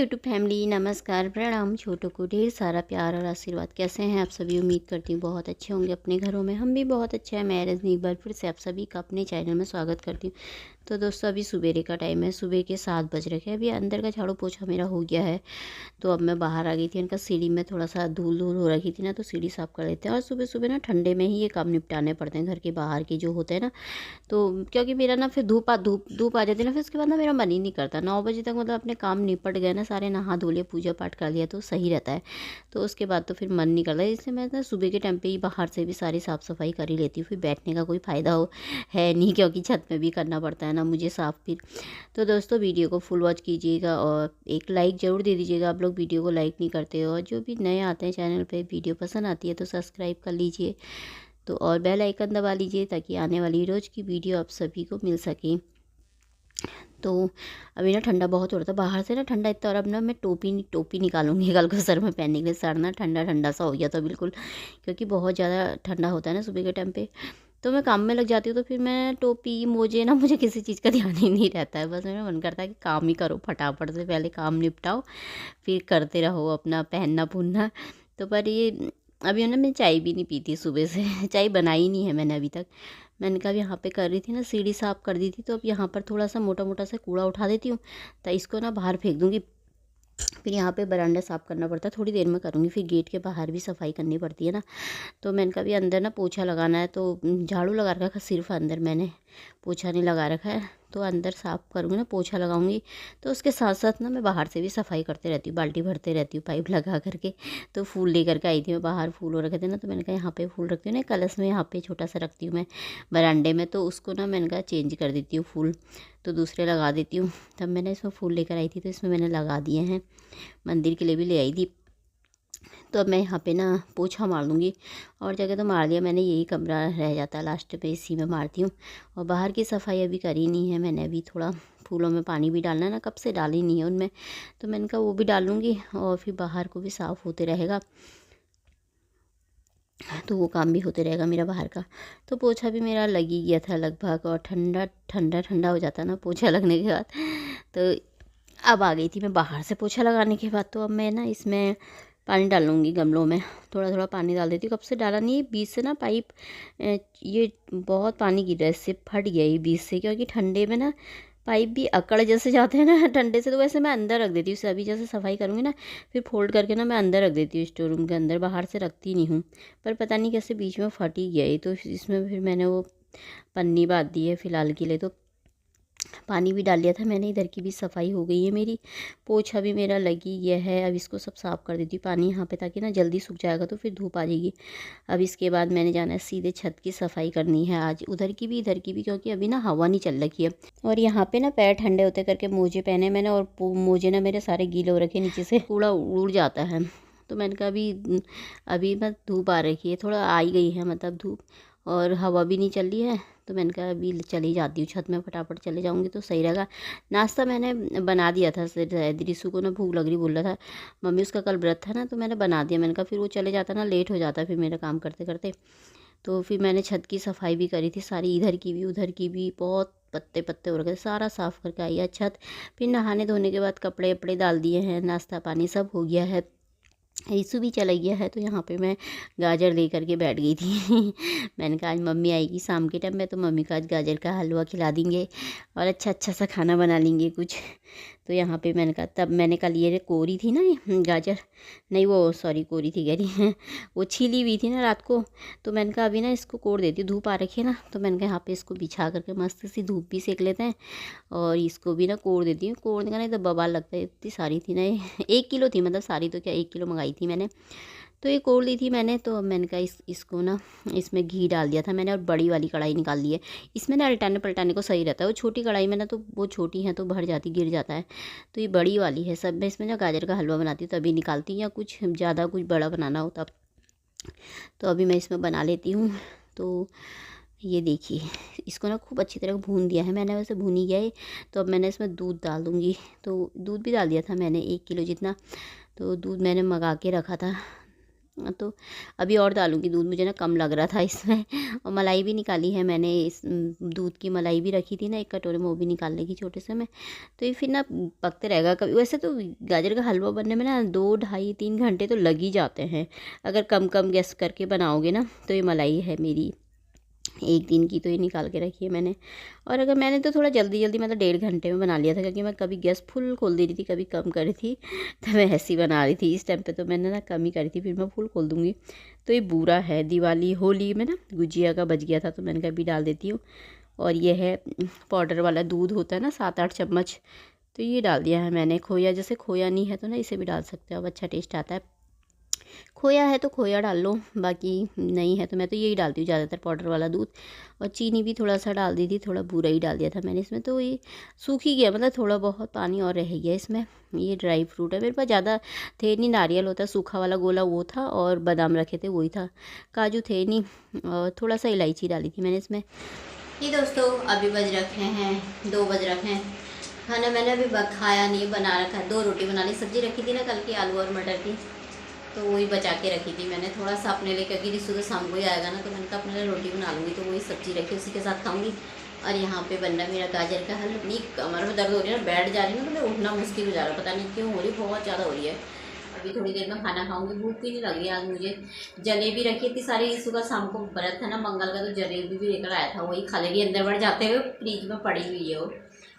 YouTube family, नमस्कार, प्रणाम। छोटों को ढेर सारा प्यार और आशीर्वाद। कैसे हैं आप सभी? उम्मीद करती हूँ बहुत अच्छे होंगे अपने घरों में। हम भी बहुत अच्छे हैं। मैं रजनी एक बार फिर से आप सभी का अपने चैनल में स्वागत करती हूँ। तो दोस्तों, अभी सुबेरे का टाइम है, सुबह के 7 बज रखे हैं। अभी अंदर का झाड़ू पोछा मेरा हो गया है, तो अब मैं बाहर आ गई थी। इनका सीढ़ी में थोड़ा सा धूल धूल हो रखी थी ना, तो सीढ़ी साफ़ कर लेते हैं। और सुबह सुबह ना ठंडे में ही ये काम निपटाने पड़ते हैं, घर के बाहर के जो होते हैं ना। तो क्योंकि मेरा ना फिर धूप आ जाती है ना, फिर उसके बाद ना मेरा मन ही नहीं करता। 9 बजे तक मतलब अपने काम निपट गए ना सारे, नहा धो लिए, पूजा पाठ कर लिया, तो सही रहता है। तो उसके बाद तो फिर मन नहीं करता, इसलिए मैं ना सुबह के टाइम पे ही बाहर से भी सारी साफ़ सफाई कर ही लेती हूँ। फिर बैठने का कोई फ़ायदा हो है नहीं, क्योंकि छत में भी करना पड़ता है ना मुझे साफ़ फिर। तो दोस्तों, वीडियो को फुल वॉच कीजिएगा और एक लाइक ज़रूर दे दीजिएगा। आप लोग वीडियो को लाइक नहीं करते हो, और जो भी नए आते हैं चैनल पे, वीडियो पसंद आती है तो सब्सक्राइब कर लीजिए, तो और बेल आइकन दबा लीजिए, ताकि आने वाली रोज़ की वीडियो आप सभी को मिल सके। तो अभी ना ठंडा बहुत हो रहा था, बाहर से ना ठंडा इतना, और अब ना मैं टोपी निकालूंगी कल को सर में पहनने के लिए। सर ना ठंडा ठंडा सा हो गया था बिल्कुल, क्योंकि बहुत ज़्यादा ठंडा होता है ना सुबह के टाइम पे। तो मैं काम में लग जाती हूँ, तो फिर मैं टोपी मोजे ना, मुझे किसी चीज़ का ध्यान ही नहीं रहता है। बस मेरा मन करता है कि काम ही करो, फटाफट से पहले काम निपटाओ, फिर करते रहो अपना पहनना पुनना। तो पर ये अभी ना मैं चाय भी नहीं पीती सुबह से चाय बनाई नहीं है मैंने अभी तक। मैंने कहा यहाँ पे कर रही थी ना, सीढ़ी साफ़ कर दी थी, तो अब यहाँ पर थोड़ा सा मोटा मोटा सा कूड़ा उठा देती हूँ, तो इसको ना बाहर फेंक दूँगी। फिर यहाँ पे बरामदा साफ़ करना पड़ता है, थोड़ी देर में करूँगी। फिर गेट के बाहर भी सफाई करनी पड़ती है ना। तो मैंने कहा भी अंदर ना पोछा लगाना है, तो झाड़ू लगा रखा है सिर्फ अंदर, मैंने पोछा नहीं लगा रखा है। तो अंदर साफ़ करूँगी ना, पोछा लगाऊंगी, तो उसके साथ साथ ना मैं बाहर से भी सफाई करते रहती हूँ, बाल्टी भरते रहती हूँ पाइप लगा करके। तो फूल लेकर के आई थी मैं, बाहर फूल हो रखे थे ना, तो मैंने कहा यहाँ पे फूल रखती हूँ ना, कलश में यहाँ पे छोटा सा रखती हूँ मैं बरामदे में, तो उसको ना मैंने कहा चेंज कर देती हूँ फूल, तो दूसरे लगा देती हूँ। तब मैंने इसमें फूल लेकर आई थी, तो इसमें मैंने लगा दिए हैं, मंदिर के लिए भी ले आई थी। तो अब मैं यहाँ पे ना पोछा मार लूँगी, और जगह तो मार दिया मैंने, यही कमरा रह जाता है लास्ट पे, इसी में मारती हूँ। और बाहर की सफाई अभी करी नहीं है मैंने, अभी थोड़ा फूलों में पानी भी डालना है ना, कब से डाली नहीं है उनमें, तो मैंने कहा वो भी डाल लूँगी, और फिर बाहर को भी साफ़ होते रहेगा, तो वो काम भी होते रहेगा मेरा बाहर का। तो पोछा भी मेरा लग ही गया था लगभग, और ठंडा ठंडा ठंडा हो जाता ना पोछा लगने के बाद। तो अब आ गई थी मैं बाहर से पोछा लगाने के बाद। तो अब मैं ना इसमें पानी डाल लूँगी गमलों में, थोड़ा थोड़ा पानी डाल देती हूँ। कब से डाला नहीं है, बीच से ना पाइप ये बहुत पानी गिर रहा है, इससे फट गया ये बीच से, क्योंकि ठंडे में ना पाइप भी अकड़ जैसे जाते हैं ना ठंडे से। तो वैसे मैं अंदर रख देती हूँ, अभी जैसे सफाई करूँगी ना, फिर फोल्ड करके ना मैं अंदर रख देती हूँ, स्टोर रूम के अंदर, बाहर से रखती नहीं हूँ। पर पता नहीं कैसे बीच में फट ही गया ये, तो इसमें फिर मैंने वो पन्नी बांध दी है फ़िलहाल के लिए। तो पानी भी डाल लिया था मैंने, इधर की भी सफाई हो गई है मेरी, पोछा भी मेरा लग ही गया है। अब इसको सब साफ़ कर देती हूँ पानी यहाँ पे, ताकि ना जल्दी सूख जाएगा, तो फिर धूप आ जाएगी। अब इसके बाद मैंने जाना है सीधे छत की सफाई करनी है आज, उधर की भी इधर की भी, क्योंकि अभी ना हवा नहीं चल रही है। और यहाँ पे ना पैर ठंडे होते करके मोजे पहने मैंने, और मोजे ना मेरे सारे गीले हो रखे, नीचे से कूड़ा उड़ जाता है। तो मैंने कहा अभी अभी ना धूप आ रखी है, थोड़ा आ ही गई है मतलब धूप, और हवा भी नहीं चल रही है। तो मैंने कहा अभी चली जाती हूँ छत में, फटाफट चले जाऊँगी तो सही रहेगा। नाश्ता मैंने बना दिया था, शायद रिशु को ना भूख लग रही बोल रहा था, मम्मी उसका कल व्रत था ना, तो मैंने बना दिया। मैंने कहा फिर वो चले जाता ना, लेट हो जाता फिर मेरा काम करते करते। तो फिर मैंने छत की सफाई भी करी थी सारी, इधर की भी उधर की भी, बहुत पत्ते पत्ते हो रखे थे, सारा साफ़ करके आई है छत। फिर नहाने धोने के बाद कपड़े वपड़े डाल दिए हैं, नाश्ता पानी सब हो गया है। ईसु भी चला गया है, तो यहाँ पे मैं गाजर लेकर के बैठ गई थी मैंने कहा आज मम्मी आएगी शाम के टाइम में, तो मम्मी को आज गाजर का हलवा खिला देंगे, और अच्छा अच्छा सा खाना बना लेंगे कुछ। तो यहाँ पे मैंने कहा, तब मैंने कल ये कोरी थी ना गाजर, नहीं वो सॉरी कोरी थी कह रही है वो छीली हुई थी ना रात को। तो मैंने कहा अभी ना इसको कोड़ देती हूँ, धूप आ रखी है ना, तो मैंने कहा यहाँ पे इसको बिछा करके मस्त सी धूप भी सेक लेते हैं, और इसको भी ना कोड़ देती हूँ। कोड़ने का नहीं तो बवाल लगता है, इतनी सारी थी ना ये 1 किलो थी, मतलब सारी तो क्या 1 किलो मंगाई थी मैंने, तो ये कोड़ ली थी मैंने। तो मैंने कहा इसको ना इसमें घी डाल दिया था मैंने, और बड़ी वाली कढ़ाई निकाल ली है। इसमें ना अलटाने पलटाने को सही रहता है, वो छोटी कढ़ाई में ना तो वो छोटी है तो भर जाती, गिर जाता है। तो ये बड़ी वाली है, सब मैं इसमें जो गाजर का हलवा बनाती हूँ तभी निकालती हूँ, या कुछ ज़्यादा कुछ बड़ा बनाना हो तब। तो अभी मैं इसमें बना लेती हूँ। तो ये देखिए, इसको ना खूब अच्छी तरह भून दिया है मैंने, वैसे भून ही गया है। तो अब मैंने इसमें दूध डाल दूँगी, तो दूध भी डाल दिया था मैंने 1 किलो जितना। तो दूध मैंने मंगा के रखा था, तो अभी और डालूँगी दूध, मुझे ना कम लग रहा था इसमें। और मलाई भी निकाली है मैंने, इस दूध की मलाई भी रखी थी ना एक कटोरे में, वो भी निकाल लेगी छोटे से में। तो ये फिर ना पकते रहेगा कभी। वैसे तो गाजर का हलवा बनने में ना 2 ढाई 3 घंटे तो लग ही जाते हैं, अगर कम कम गैस करके बनाओगे ना। तो ये मलाई है मेरी 1 दिन की, तो ये निकाल के रखी है मैंने। और अगर मैंने तो थोड़ा जल्दी जल्दी मतलब 1.5 घंटे में बना लिया था, क्योंकि मैं कभी गैस फुल खोल दे रही थी, कभी कम कर रही थी। तो मैं ऐसी ही बना रही थी इस टाइम पे, तो मैंने ना कम ही करी थी, फिर मैं फुल खोल दूँगी। तो ये बूरा है, दिवाली होली में ना गुजिया का बच गया था, तो मैंने कहा अभी डाल देती हूँ। और ये है पाउडर वाला दूध होता है ना, 7-8 चम्मच, तो ये डाल दिया है मैंने। खोया, जैसे खोया नहीं है तो ना इसे भी डाल सकते हो, अब अच्छा टेस्ट आता है। खोया है तो खोया डाल लो, बाकी नहीं है तो मैं तो यही डालती हूँ ज़्यादातर, पाउडर वाला दूध। और चीनी भी थोड़ा सा डाल दी थी, थोड़ा बूरा ही डाल दिया था मैंने इसमें, तो ये सूख ही गया, मतलब थोड़ा बहुत पानी और रह गया इसमें। ये ड्राई फ्रूट है मेरे पास, ज़्यादा थे नहीं। नारियल होता है सूखा वाला गोला, वो था, और बादाम रखे थे वही था, काजू थे नहीं। और थोड़ा सा इलायची डाली थी मैंने इसमें। ये दोस्तों अभी बज रखे हैं 2 बज रखे हैं। खाना मैंने अभी खाया नहीं, बना रखा है। 2 रोटी बना ली, सब्ज़ी रखी थी ना कल की, आलू और मटर की, तो वही बचा के रखी थी मैंने थोड़ा सा अपने लिए, क्योंकि रिसु तो शाम को ही आएगा ना, तो मैंने कहा अपने लिए रोटी बना लूँगी, तो वही सब्ज़ी रखी उसी के साथ खाऊंगी। और यहाँ पे बन रहा मेरा गाजर का हलवा। इतनी कमर में दर्द हो रही है ना, बैठ जा रही है ना, तो मैं उठना मुश्किल हो जा रहा है, पता नहीं क्यों हो रही, बहुत ज़्यादा हो रही है। अभी थोड़ी देर में खाना खाऊंगी, भूख भी नहीं लग रही आज मुझे। जलेबी रखी थी सारी, रिसु का शाम को व्रत था ना मंगल का, तो जलेबी भी लेकर आया था, वही खा लेगी। अंदर बढ़ जाते हुए फ्रिज में पड़ी हुई है वो,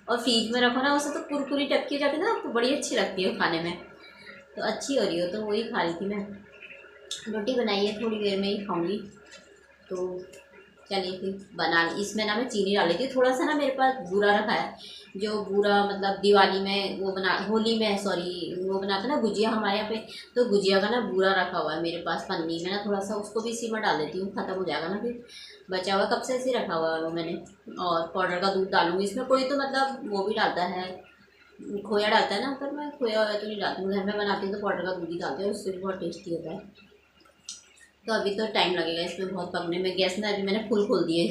और फ्रिज में रखो ना उसे तो कुरकुरी टपकी हो जाती है ना, तो बड़ी अच्छी लगती है खाने में, तो अच्छी हो रही हो, तो वही खा रही थी मैं। रोटी बनाई है, थोड़ी देर में ही खाऊंगी, तो चलिए फिर बना। इसमें ना मैं चीनी डाल लेती हूँ थोड़ा सा ना, मेरे पास बूरा रखा है, जो बूरा मतलब दिवाली में वो बना, होली में सॉरी, वो बनाता ना गुजिया हमारे यहाँ पे, तो गुजिया का ना बूरा रखा हुआ है मेरे पास पन्नी में ना, थोड़ा सा उसको भी इसी में डाल देती हूँ, ख़त्म हो जाएगा ना फिर। बचा हुआ कब से इसी रखा हुआ है वो मैंने। और पाउडर का दूध डालूंगी इसमें, कोई तो मतलब वो भी डालता है, खोया डालता है ना, पर मैं खोया हुआ तो नहीं डालती हूँ, घर में बनाती हूँ तो पाउडर का दूध ही डालती हूँ, उससे भी बहुत टेस्टी होता है। तो अभी तो टाइम लगेगा इसमें बहुत पकने में, गैस ना अभी मैंने फुल खोल दिए।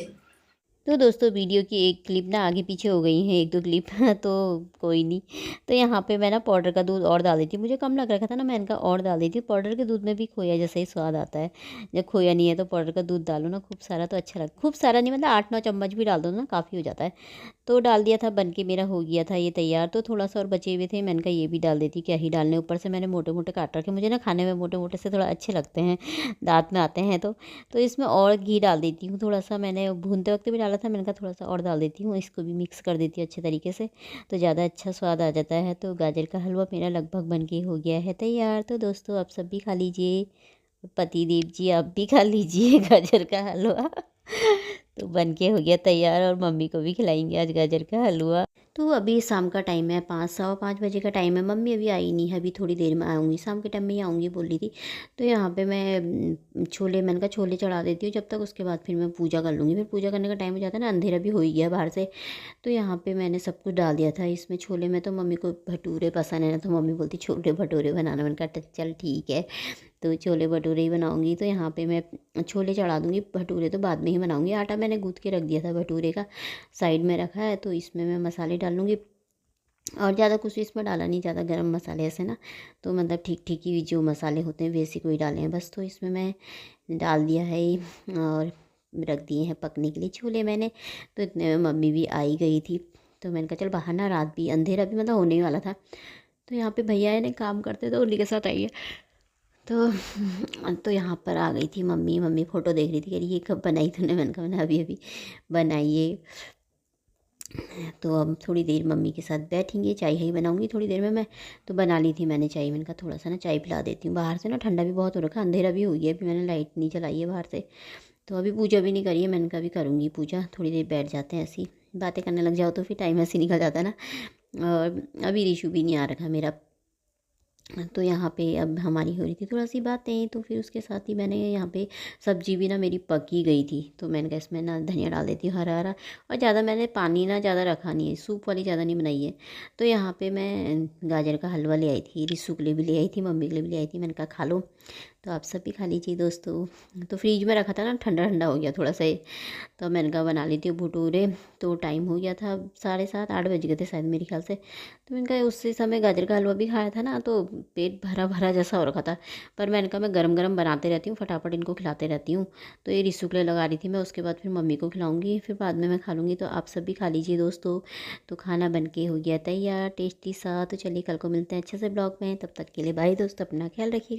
तो दोस्तों वीडियो की एक क्लिप ना आगे पीछे हो गई है, 1-2 क्लिप तो कोई नहीं। तो यहाँ पे मैं ना पाउडर का दूध और डाल देती हूँ, मुझे कम लग रखा था ना, मैं इनका और डाल देती हूँ। पाउडर के दूध में भी खोया जैसा ही स्वाद आता है, जब खोया नहीं है तो पाउडर का दूध डालो ना खूब सारा, तो अच्छा लगता, खूब सारा नहीं मतलब 8-9 चम्मच भी डाल दो ना, काफ़ी हो जाता है। तो डाल दिया था, बन के मेरा हो गया था ये तैयार। तो थोड़ा सा और बचे हुए थे, मैंने कहा ये भी डाल देती, क्या ही डालने। ऊपर से मैंने मोटे मोटे काट रखे, मुझे ना खाने में मोटे मोटे से थोड़ा अच्छे लगते हैं, दांत में आते हैं। तो इसमें और घी डाल देती हूँ थोड़ा सा, मैंने भूनते वक्त भी डाला था, मैंने कहा थोड़ा सा और डाल देती हूँ, इसको भी मिक्स कर देती हूँ अच्छे तरीके से, तो ज़्यादा अच्छा स्वाद आ जाता है। तो गाजर का हलवा मेरा लगभग बन के हो गया है तैयार। तो दोस्तों आप सब भी खा लीजिए, पति देव जी आप भी खा लीजिए गाजर का हलवा। तो बन के हो गया तैयार, और मम्मी को भी खिलाएंगे आज गाजर का हलवा। तो अभी शाम का टाइम है, 5-5:15 बजे का टाइम है। मम्मी अभी आई नहीं है, अभी थोड़ी देर में आऊँगी, शाम के टाइम में ही आऊँगी बोल रही थी। तो यहाँ पे मैं छोले, मैंने कहा छोले चढ़ा देती हूँ जब तक, उसके बाद फिर मैं पूजा कर लूँगी। फिर पूजा करने का टाइम हो जाता है ना, अंधेरा भी हो ही गया बाहर से। तो यहाँ पे मैंने सब कुछ डाल दिया था इसमें छोले में। तो मम्मी को भटूरे पसंद है ना, तो मम्मी बोलती छोले भटूरे बनाना। मैंने कहा चल ठीक है, तो छोले भटूरे ही बनाऊंगी। तो यहाँ पे मैं छोले चढ़ा दूँगी, भटूरे तो बाद में ही बनाऊंगी। आटा मैंने गूँथ के रख दिया था भटूरे का, साइड में रखा है। तो इसमें मैं मसाले डाल लूँगी, और ज़्यादा कुछ इसमें डाला नहीं, ज़्यादा गरम मसाले ऐसे ना, तो मतलब ठीक ठीक ही जो मसाले होते हैं वैसे कोई डाले हैं बस। तो इसमें मैं डाल दिया है और रख दिए हैं पकने के लिए छोले मैंने। तो इतने में मम्मी भी आई गई थी, तो मैंने कहा चल बाहर ना, रात भी अंधेरा भी मतलब होने ही वाला था। तो यहाँ पे भैया है ना काम करते, तो उन्हीं के साथ आई है। तो यहाँ पर आ गई थी मम्मी। मम्मी फ़ोटो देख रही थी, कह रही ये कब बनाई तूने? मैंने कहा मैंने अभी अभी बनाइए। तो अब थोड़ी देर मम्मी के साथ बैठेंगे, चाय ही बनाऊंगी थोड़ी देर में मैं। तो बना ली थी मैंने चाय, मैंने कहा थोड़ा सा ना चाय पिला देती हूँ। बाहर से ना ठंडा भी बहुत हो रखा, अंधेरा भी हो गया, अभी मैंने लाइट नहीं चलाई है बाहर से। तो अभी पूजा भी नहीं करी है, मैंने कहा अभी करूँगी पूजा, थोड़ी देर बैठ जाते हैं, ऐसी बातें करने लग जाओ तो फिर टाइम ऐसे निकल जाता है ना। और अभी रिशु भी नहीं आ रखा मेरा। तो यहाँ पे अब हमारी हो रही थी थोड़ा सी बातें, तो फिर उसके साथ ही मैंने यहाँ पे सब्ज़ी भी ना मेरी पक ही गई थी। तो मैंने कहा इसमें ना धनिया डाल देती हूँ हरा हरा, और ज़्यादा मैंने पानी ना ज़्यादा रखा नहीं है, सूप वाली ज़्यादा नहीं बनाई है। तो यहाँ पे मैं गाजर का हलवा ले आई थी, रिसु के लिए भी ले आई थी, मम्मी के लिए भी ले आई थी, मैंने कहा खा लो। तो आप सब भी खा लीजिए दोस्तों। तो फ्रिज में रखा था ना, ठंडा ठंडा हो गया थोड़ा सा ये, तो मैंने कहा बना लेती हूँ भटूरे। तो टाइम हो गया था 7:30 8 बज गए थे शायद मेरे ख्याल से। तो मैंने कहा उसी समय गाजर का हलवा भी खाया था ना, तो पेट भरा भरा जैसा हो रखा था। पर मैंने कहा मैं गरम गरम बनाते रहती हूँ, फटाफट इनको खिलाते रहती हूँ। तो ये रिसु के लिए लगा रही थी मैं, उसके बाद फिर मम्मी को खिलाऊंगी, फिर बाद में मैं खा लूँगी। तो आप सब भी खा लीजिए दोस्तों। तो खाना बन के हो गया तैयार टेस्टी सा। तो चलिए कल को मिलते हैं अच्छे से ब्लॉग में, तब तक के लिए बाय दोस्तों, अपना ख्याल रखिएगा।